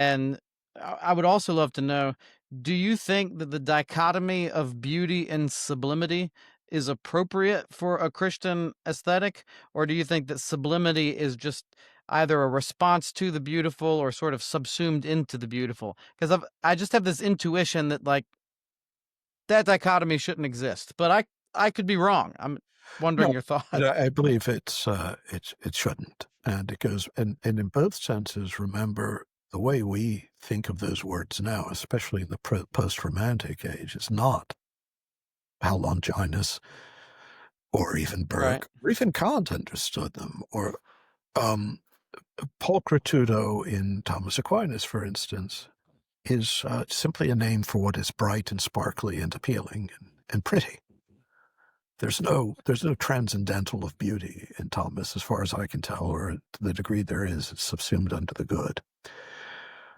And I would also love to know, do you think that the dichotomy of beauty and sublimity is appropriate for a Christian aesthetic? Or do you think that sublimity is just either a response to the beautiful or sort of subsumed into the beautiful? Because I just have this intuition that like that dichotomy shouldn't exist, but I could be wrong. I'm wondering No, your but thoughts. I believe it shouldn't, and it goes and in both senses. Remember the way we think of those words now, especially in the post-romantic age, is not how Longinus or even Right. Burke or even Kant understood them, or um, pulchritudo in Thomas Aquinas, for instance, is simply a name for what is bright and sparkly and appealing and pretty. There's no transcendental of beauty in Thomas, as far as I can tell, or to the degree there is, it's subsumed under the good.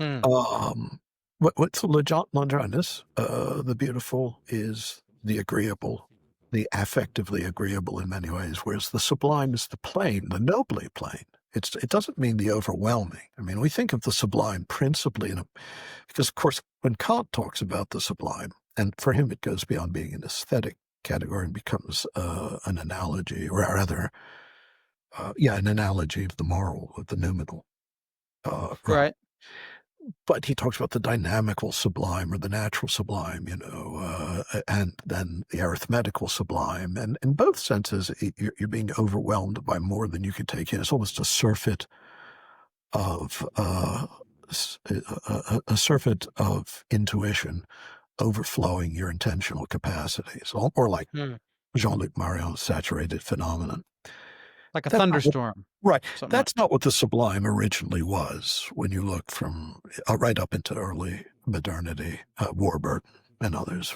Hmm. Um, what's the Longinus? The beautiful is the agreeable, the affectively agreeable in many ways, whereas the sublime is the plain, the nobly plain. It doesn't mean the overwhelming. I mean, we think of the sublime principally because, of course, when Kant talks about the sublime, and for him it goes beyond being an aesthetic category and becomes an analogy, or rather, an analogy of the moral, of the noumenal. Right. Right. But he talks about the dynamical sublime or the natural sublime, and then the arithmetical sublime. And in both senses, you're being overwhelmed by more than you can take in. It's almost a surfeit of a surfeit of intuition overflowing your intentional capacities, or like Hmm. Jean-Luc Marion's saturated phenomenon. Like a That's not what, thunderstorm. right. Something like That's not what the sublime originally was when you look from right up into early modernity, Warburton and others.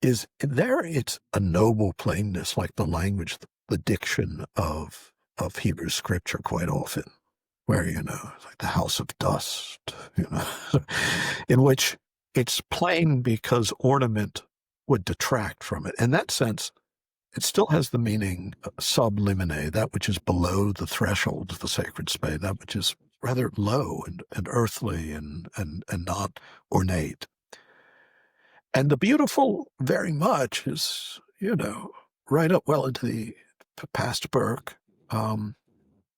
Is there? It's a noble plainness, like the language, the diction of Hebrew scripture, quite often, where it's like the house of dust, in which it's plain because ornament would detract from it. In that sense, it still has the meaning sublimine, that which is below the threshold of the sacred space, that which is rather low and earthly and not ornate. And the beautiful very much is, right up well into the past Burke.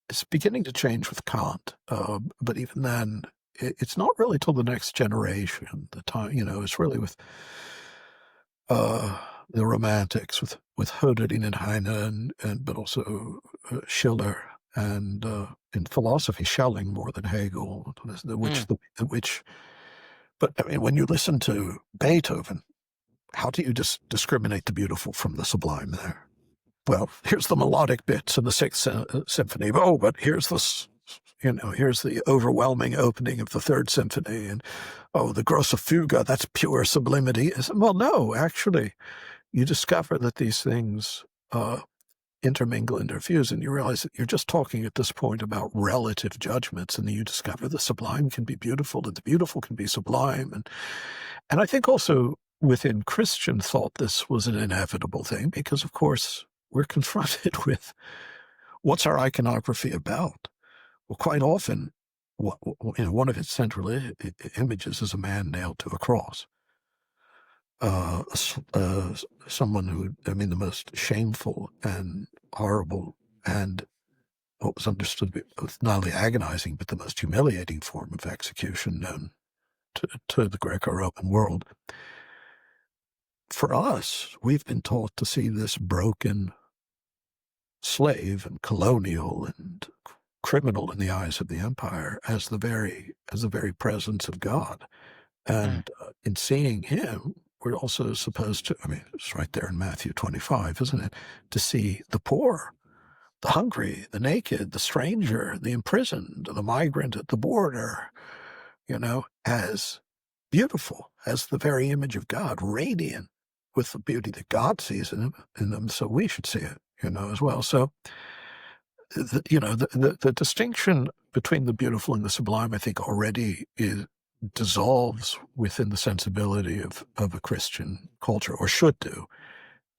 It's beginning to change with Kant, but even then, it's not really till the next generation. The time, it's really with the Romantics, with Hölderlin and Heine, and but also Schiller, and in philosophy, Schelling more than Hegel, Hmm. which. But I mean, when you listen to Beethoven, how do you discriminate the beautiful from the sublime there? Well, here's the melodic bits in the Sixth Symphony. Oh, but here's the overwhelming opening of the Third Symphony, and the grosse fuga, that's pure sublimity. Well, no, actually, you discover that these things intermingle and interfuse, and you realize that you're just talking at this point about relative judgments, and then you discover the sublime can be beautiful, and the beautiful can be sublime, and I think also within Christian thought this was an inevitable thing because, of course, we're confronted with what's our iconography about? Well, quite often, one of its central images is a man nailed to a cross. Someone who, I mean, the most shameful and horrible and what was understood to be both not only agonizing but the most humiliating form of execution known to the Greco-Roman world. For us, we've been taught to see this broken slave and colonial and criminal in the eyes of the empire as the very presence of God. Hmm. And in seeing him, we're also supposed to, I mean, it's right there in Matthew 25, isn't it? To see the poor, the hungry, the naked, the stranger, the imprisoned, the migrant at the border, as beautiful, as the very image of God, radiant with the beauty that God sees in them. So we should see it, as well. So, the distinction between the beautiful and the sublime, I think, already dissolves within the sensibility of a Christian culture, or should do.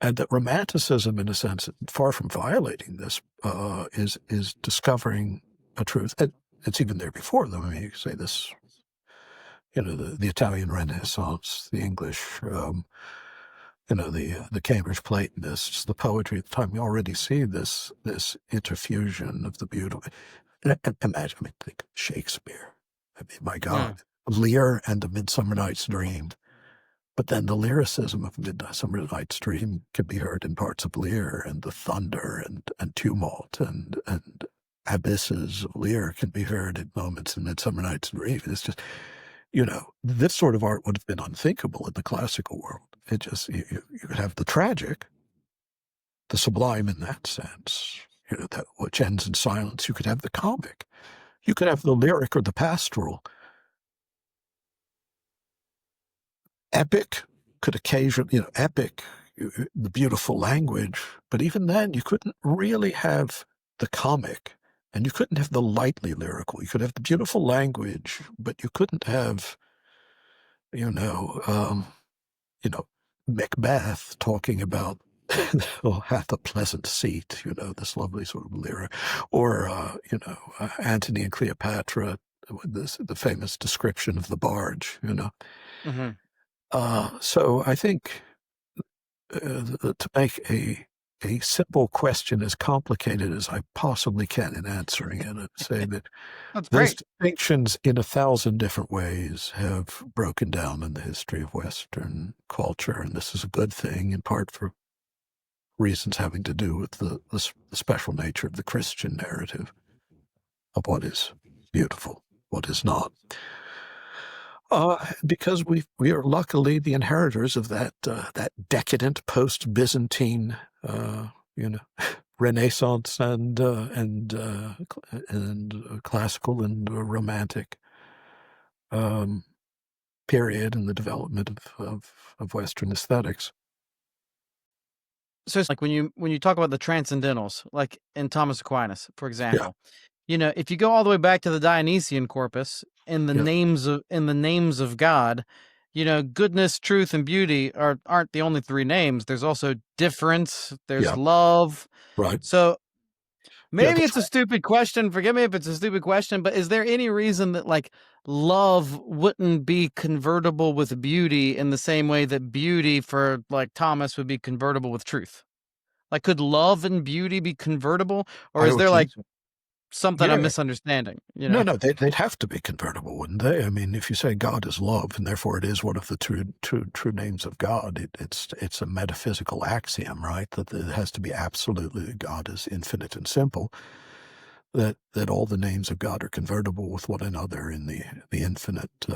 And that romanticism, in a sense, far from violating this, is discovering a truth. And it's even there before them. I mean, you could say this the Italian Renaissance, the English, the Cambridge Platonists, the poetry at the time. We already see this interfusion of the beautiful. Imagine, think Shakespeare. I mean, my God, Mm. Lear and A Midsummer Night's Dream. But then the lyricism of Midsummer Night's Dream can be heard in parts of Lear, and the thunder and tumult and abysses of Lear can be heard at moments in Midsummer Night's Dream. It's just, this sort of art would have been unthinkable in the classical world. It just, you could have the tragic, the sublime in that sense, that which ends in silence. You could have the comic. You could have the lyric or the pastoral. Epic could occasionally, epic, the beautiful language, but even then you couldn't really have the comic, and you couldn't have the lightly lyrical. You could have the beautiful language, but you couldn't have, Macbeth talking about hath a pleasant seat, this lovely sort of lyric, or Antony and Cleopatra, the famous description of the barge, Hmm. So I think to make a simple question as complicated as I possibly can in answering it, I'd say that That's those great. distinctions in 1,000 different ways have broken down in the history of Western culture, and this is a good thing, in part for reasons having to do with the special nature of the Christian narrative of what is beautiful, what is not. Because we are luckily the inheritors of that decadent post-Byzantine, Renaissance and classical and romantic period in the development of Western aesthetics. So it's like when you talk about the transcendentals, like in Thomas Aquinas, for example, if you go all the way back to the Dionysian corpus in the Yeah, names of God, goodness, truth, and beauty aren't the only three names. There's also difference. There's yeah, love. right. So Yeah, maybe it's a stupid question. Forgive me if it's a stupid question, but is there any reason that like love wouldn't be convertible with beauty in the same way that beauty for like Thomas would be convertible with truth? Like, could love and beauty be convertible, or I is would there think like so. something I'm Yeah. misunderstanding? No, they'd have to be convertible, wouldn't they? I mean, if you say God is love, and therefore it is one of the true names of God, it's a metaphysical axiom, right? That it has to be absolutely God is infinite and simple. That all the names of God are convertible with one another in the infinite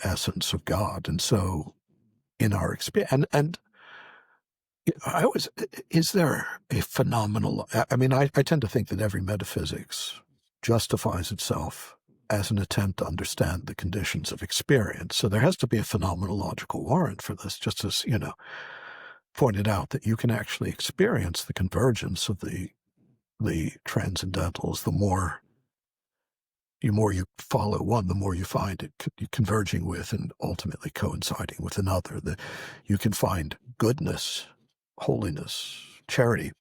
essence of God, and so in our experience, and I always, is there a phenomenal, I mean, I tend to think that every metaphysics justifies itself as an attempt to understand the conditions of experience. So there has to be a phenomenological warrant for this, just as, pointed out that you can actually experience the convergence of the transcendentals. The more you follow one, the more you find it converging with and ultimately coinciding with another. You can find goodness, holiness, charity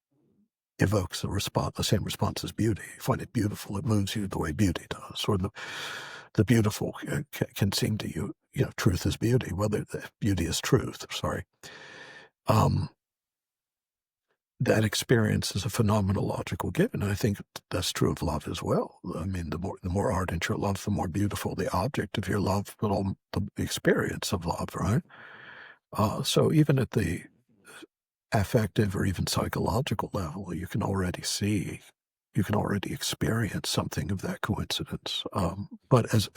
evokes the same response as beauty. You find it beautiful, it moves you the way beauty does, or the beautiful can seem to you, truth is beauty, whether the beauty is truth, sorry. That experience is a phenomenological given, and I think that's true of love as well. I mean, the more ardent your love, the more beautiful the object of your love, but all the experience of love, right? So even at the affective or even psychological level, you can already experience something of that coincidence. But as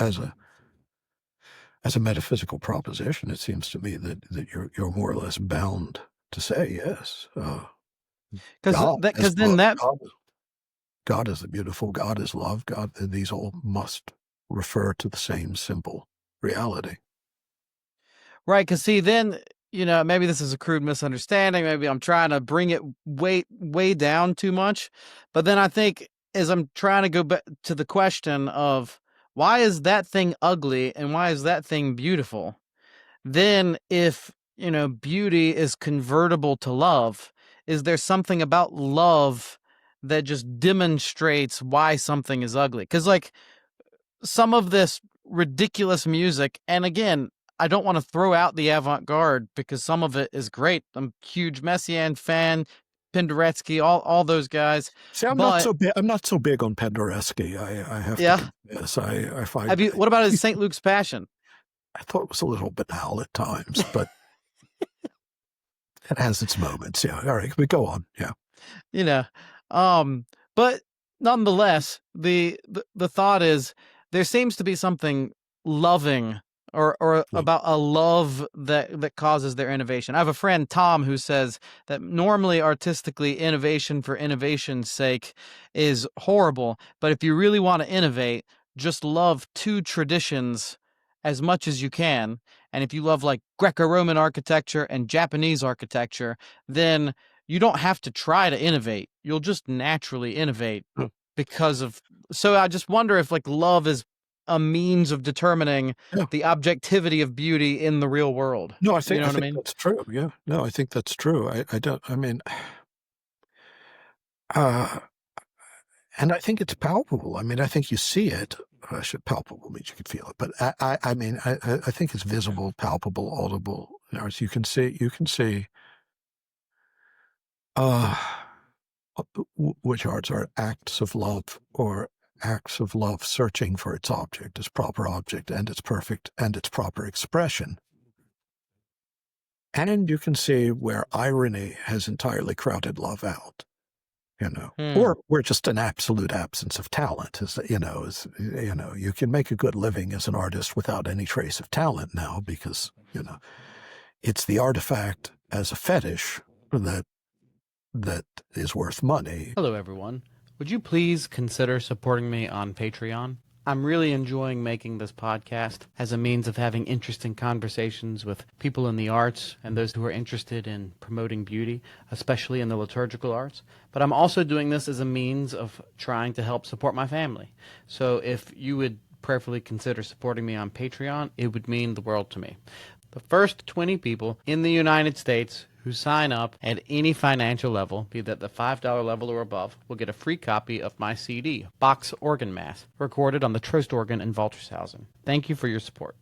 a metaphysical proposition, it seems to me that you're more or less bound to say yes. Because then that God is the beautiful. God is love. God. These all must refer to the same simple reality. right? Because see, then maybe this is a crude misunderstanding. Maybe I'm trying to bring it way down too much, but then I think as I'm trying to go back to the question of why is that thing ugly and why is that thing beautiful? Then if beauty is convertible to love, is there something about love that just demonstrates why something is ugly? Because like some of this ridiculous music. And again, I don't want to throw out the avant-garde because some of it is great. I'm a huge Messiaen fan, Penderecki, all those guys. See, But I'm not so big on Penderecki. I have to yeah, confess. I find what about his St. Luke's Passion? I thought it was a little banal at times, but it has its moments. Yeah. All right. But go on. Yeah. You know, but nonetheless, the thought is there seems to be something loving or Yeah. about a love that causes their innovation. I have a friend, Tom, who says that normally artistically innovation for innovation's sake is horrible, but if you really want to innovate, just love two traditions as much as you can. And if you love like Greco-Roman architecture and Japanese architecture, then you don't have to try to innovate. You'll just naturally innovate Yeah. because of. So I just wonder if like love is a means of determining Yeah. the objectivity of beauty in the real world. No, I You know what I think mean? that's true. Yeah. No, I think that's true. I don't, I mean, uh, and I think it's palpable. I mean, I think you see it. Palpable means you can feel it, but I mean, I think it's visible, palpable, audible. As you can see, uh, which arts are acts of love or acts of love searching for its proper object and its perfect and its proper expression. And you can see where irony has entirely crowded love out, Hmm. or we're just an absolute absence of talent. You can make a good living as an artist without any trace of talent now because, it's the artifact as a fetish that is worth money. Hello, everyone. Would you please consider supporting me on Patreon? I'm really enjoying making this podcast as a means of having interesting conversations with people in the arts and those who are interested in promoting beauty, especially in the liturgical arts. But I'm also doing this as a means of trying to help support my family. So if you would prayerfully consider supporting me on Patreon, it would mean the world to me. The first 20 people in the United States who sign up at any financial level, be that the $5 level or above, will get a free copy of my CD, Bach's Organ Mass, recorded on the Trost organ in Waltershausen. Thank you for your support.